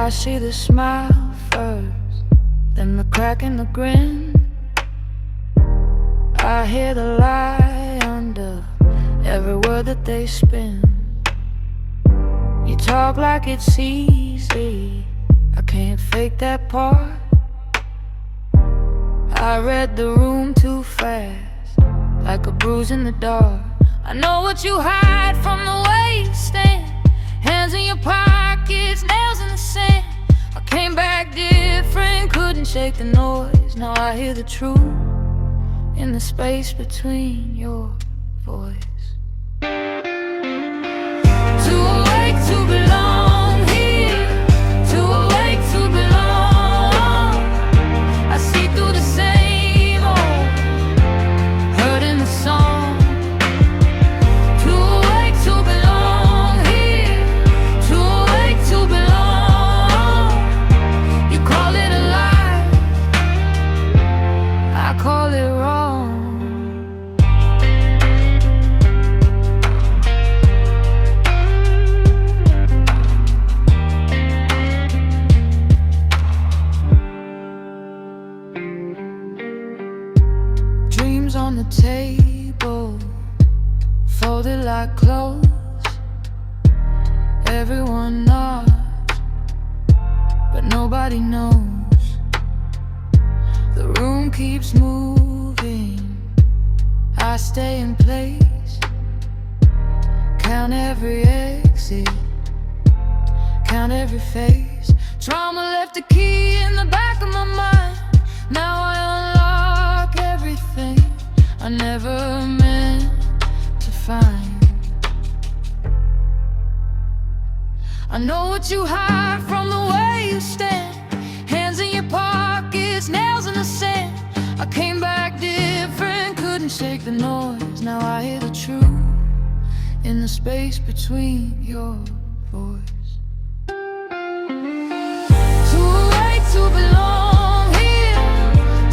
I see the smile first, then the crack in the grin. I hear the lie under every word that they spin. You talk like it's easy, I can't fake that part. I read the room too fast, like a bruise in the dark. I know what you hide from the way you stand. Hands in your pockets, nails in the sand. I came back different, couldn't shake the noise. Now I hear the truth in the space between your voice. Too awake to belong here, too awake to belong. I see through the same old hurt in the song. Too awake to belong here, too awake to belong. You call it a lie, I call it wrong. Dreams on the table, folded like clothes. Everyone nods, but nobody knows. The room keeps moving, I stay in place. Count every exit, count every face. Trauma left a key in the back of my mind. Now I unlock everything I never meant to find. I know what you hide from the way you stand. Hands in your pockets, nails in the sand. I came back different, couldn't shake the noise. Now I hear the truth in the space between your voice. Too awake to belong here,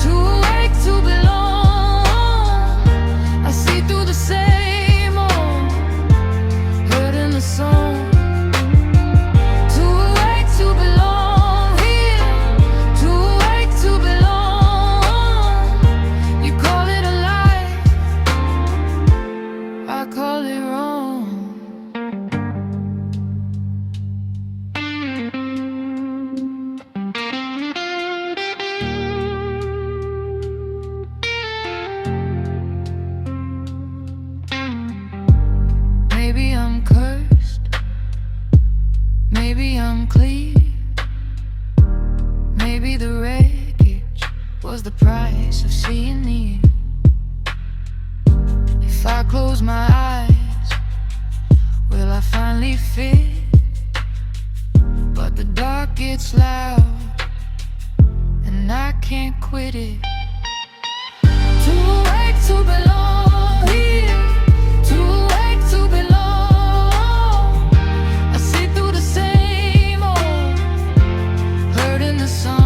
too awake to belong. I see through the same old hurt in the song. Too awake to belong here, too awake to belong. You call it a lie, I call it wrong. Maybe I'm cursed, maybe I'm clear. Maybe the wreckage was the price of seeing near. If I close my eyes, will I finally fit? But the dark gets loud, and I can't quit it. Too awake to belong here, too awake to belong. I see through the same old hurt in the sun.